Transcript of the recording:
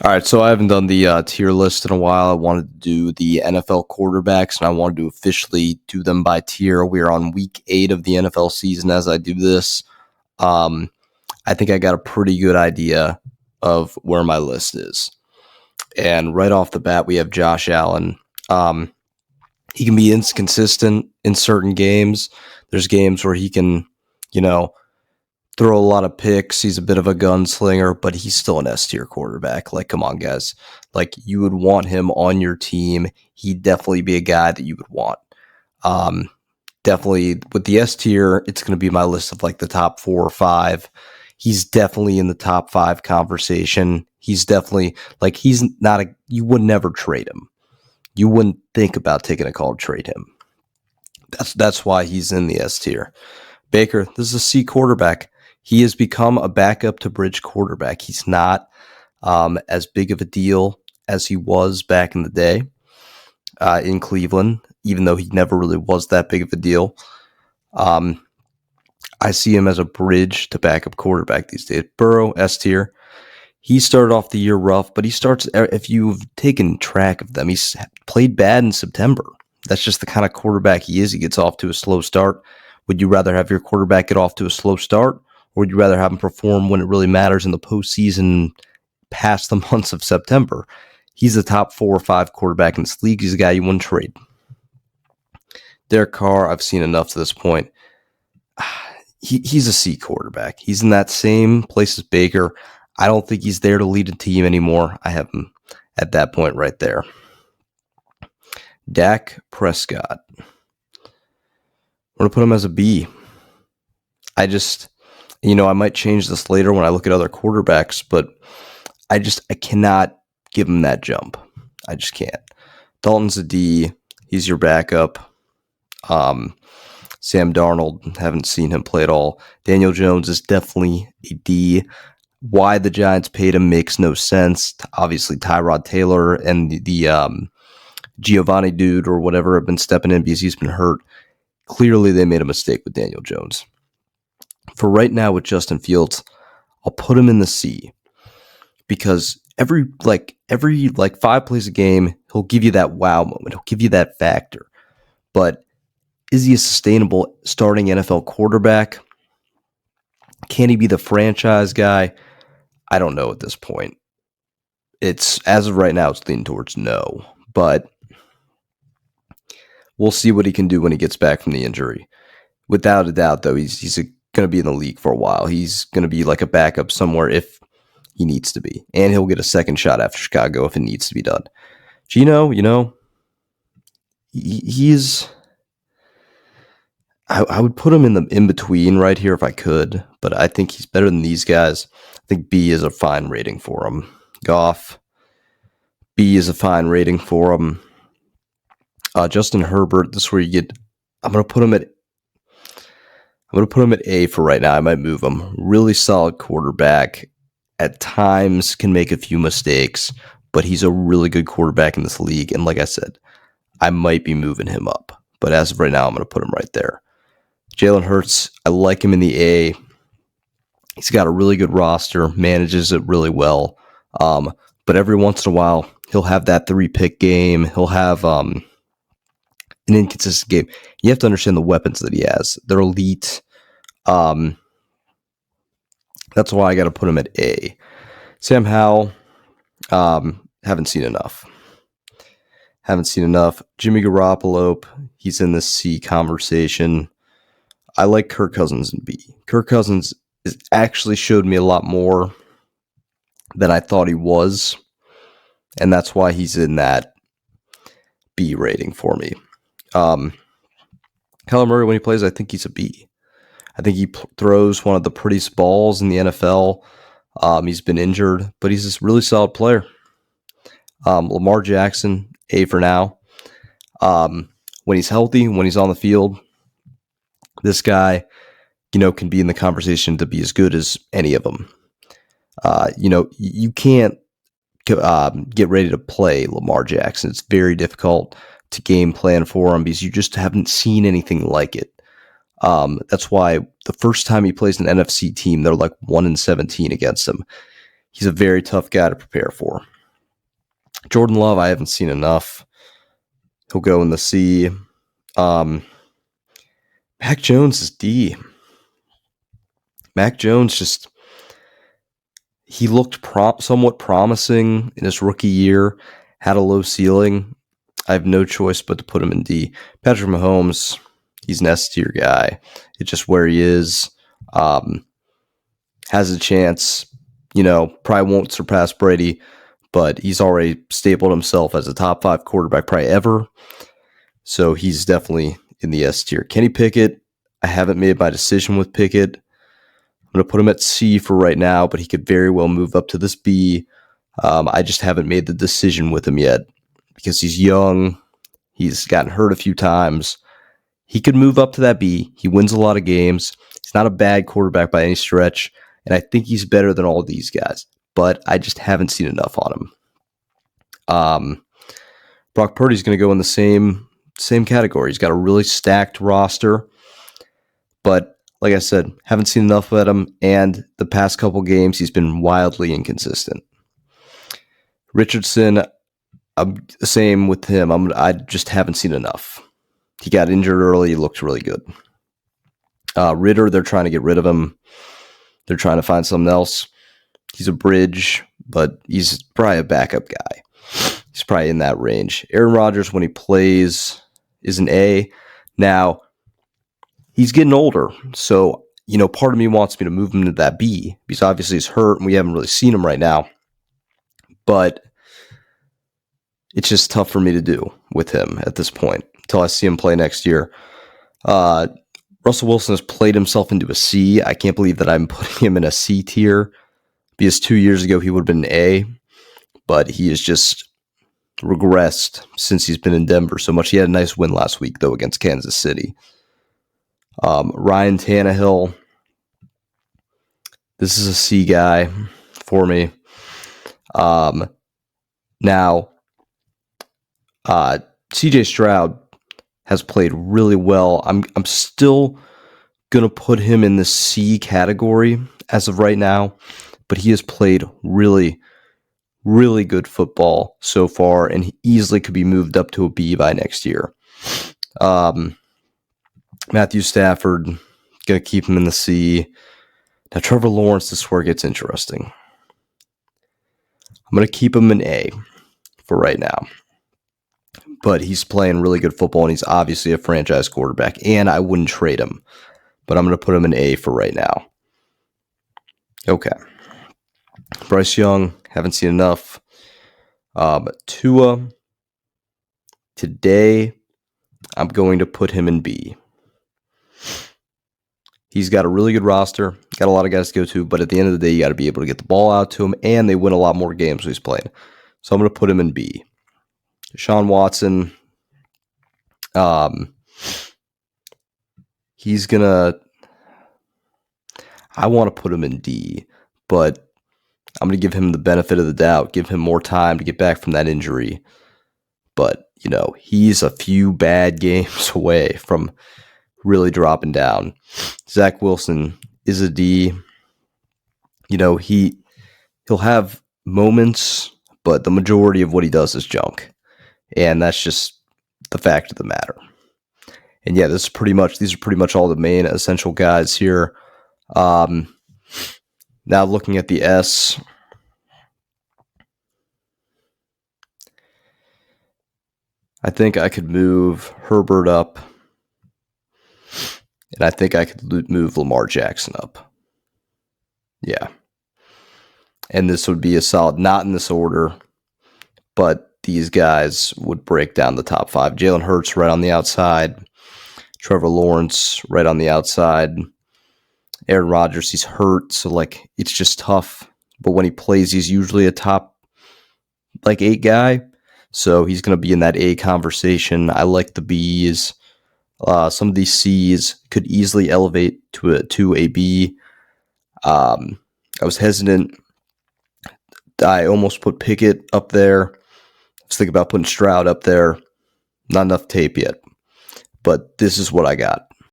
All right, so I haven't done the tier list in a while. I wanted to do the NFL quarterbacks, and I wanted to officially do them by tier. We are on week 8 of the NFL season as I do this. Um, I think I got a pretty good idea of where my list is. And right off the bat, we have Josh Allen. He can be inconsistent in certain games. There's games where he can, you know, throw a lot of picks. He's a bit of a gunslinger, but he's still an S tier quarterback. Like, come on, guys. Like, you would want him on your team. He'd definitely be a guy that you would want. Definitely with the S tier, it's going to be my list of like the top 4 or 5. He's definitely in the top 5 conversation. He's definitely like, he's not you would never trade him. You wouldn't think about taking a call to trade him. That's why he's in the S tier. Baker, this is a C quarterback. He has become a backup to bridge quarterback. He's not as big of a deal as he was back in the day in Cleveland, even though he never really was that big of a deal. I see him as a bridge to backup quarterback these days. Burrow, S tier. He started off the year rough, but he starts, if you've taken track of them, he's played bad in September. That's just the kind of quarterback he is. He gets off to a slow start. Would you rather have your quarterback get off to a slow start, or would you rather have him perform when it really matters in the postseason past the months of September? He's the top 4 or 5 quarterback in this league. He's a guy you wouldn't trade. Derek Carr, I've seen enough to this point. He's a C quarterback. He's in that same place as Baker. I don't think he's there to lead a team anymore. I have him at that point right there. Dak Prescott. I'm going to put him as a B. I might change this later when I look at other quarterbacks, but I cannot give him that jump. I just can't. Dalton's a D. He's your backup. Sam Darnold, haven't seen him play at all. Daniel Jones is definitely a D. Why the Giants paid him makes no sense. Obviously, Tyrod Taylor and the Giovanni dude or whatever have been stepping in because he's been hurt. Clearly, they made a mistake with Daniel Jones. For right now with Justin Fields, I'll put him in the C because every 5 plays a game, he'll give you that wow moment. He'll give you that factor. But is he a sustainable starting NFL quarterback? Can he be the franchise guy? I don't know at this point. It's as of right now, it's leaning towards no, but we'll see what he can do when he gets back from the injury. Without a doubt, though, he's going to be in the league for a while. He's going to be like a backup somewhere if he needs to be, and he'll get a second shot after Chicago if it needs to be done. Gino, he's. I would put him in the in between right here if I could, but I think he's better than these guys. I think B is a fine rating for him. Goff, B is a fine rating for him. Justin Herbert, this is where you get. I'm gonna put him at A for right now. I might move him. Really solid quarterback. At times can make a few mistakes, but he's a really good quarterback in this league. And like I said, I might be moving him up, but as of right now, I'm gonna put him right there. Jalen Hurts, I like him in the A. He's got a really good roster, manages it really well. But every once in a while, he'll have that 3-pick game. He'll have an inconsistent game. You have to understand the weapons that he has. They're elite. That's why I got to put him at A. Sam Howell, haven't seen enough. Jimmy Garoppolo, he's in the C conversation. I like Kirk Cousins in B. Kirk Cousins has actually showed me a lot more than I thought he was, and that's why he's in that B rating for me. Kyler Murray, when he plays, I think he's a B. I think he throws one of the prettiest balls in the NFL. He's been injured, but he's a really solid player. Lamar Jackson, A for now. When he's healthy, when he's on the field, this guy, can be in the conversation to be as good as any of them. You can't get ready to play Lamar Jackson. It's very difficult to game plan for him because you just haven't seen anything like it. That's why the first time he plays an NFC team, they're like 1-17 against him. He's a very tough guy to prepare for. Jordan Love, I haven't seen enough. He'll go in the C. Mac Jones is D. Mac Jones he looked somewhat promising in his rookie year, had a low ceiling. I have no choice but to put him in D. Patrick Mahomes, he's an S-tier guy. It's just where he is. Has a chance, probably won't surpass Brady, but he's already stapled himself as a top 5 quarterback probably ever. So he's definitely in the S tier. Kenny Pickett, I haven't made my decision with Pickett. I'm going to put him at C for right now, but he could very well move up to this B. I just haven't made the decision with him yet because he's young. He's gotten hurt a few times. He could move up to that B. He wins a lot of games. He's not a bad quarterback by any stretch, and I think he's better than all these guys, but I just haven't seen enough on him. Brock Purdy's going to go in the same category. He's got a really stacked roster, but like I said, haven't seen enough of him, and the past couple games, he's been wildly inconsistent. Richardson, same with him. I just haven't seen enough. He got injured early. He looked really good. Ritter, they're trying to get rid of him. They're trying to find something else. He's a bridge, but he's probably a backup guy. He's probably in that range. Aaron Rodgers, when he plays, is an A. Now, he's getting older, so part of me wants me to move him to that B because obviously he's hurt and we haven't really seen him right now. But it's just tough for me to do with him at this point until I see him play next year. Russell Wilson has played himself into a C. I can't believe that I'm putting him in a C tier because 2 years ago he would have been an A, but he has just regressed since he's been in Denver so much. He had a nice win last week, though, against Kansas City. Ryan Tannehill, this is a C guy for me. Now, CJ Stroud has played really well. I'm still going to put him in the C category as of right now, but he has played really, really good football so far, and he easily could be moved up to a B by next year. Matthew Stafford, going to keep him in the C. Now, Trevor Lawrence, this is where it gets interesting. I'm going to keep him in A for right now. But he's playing really good football, and he's obviously a franchise quarterback, and I wouldn't trade him. But I'm going to put him in A for right now. Okay. Bryce Young, haven't seen enough. Tua, today, I'm going to put him in B. He's got a really good roster, got a lot of guys to go to, but at the end of the day, you got to be able to get the ball out to him, and they win a lot more games when he's playing. So I'm going to put him in B. Deshaun Watson, he's going to, I want to put him in D, but I'm going to give him the benefit of the doubt, give him more time to get back from that injury. But, he's a few bad games away from really dropping down. Zach Wilson is a D. He'll have moments, but the majority of what he does is junk. And that's just the fact of the matter. And yeah, these are pretty much all the main essential guys here. Now looking at the S, I think I could move Herbert up, and I think I could move Lamar Jackson up. Yeah. And this would be a solid, not in this order, but these guys would break down the top 5. Jalen Hurts right on the outside. Trevor Lawrence right on the outside. Aaron Rodgers, he's hurt, so it's just tough. But when he plays, he's usually a top 8 guy. So he's going to be in that A conversation. I like the Bs. Some of these Cs could easily elevate to a B. I was hesitant. I almost put Pickett up there. I was thinking about putting Stroud up there. Not enough tape yet. But this is what I got.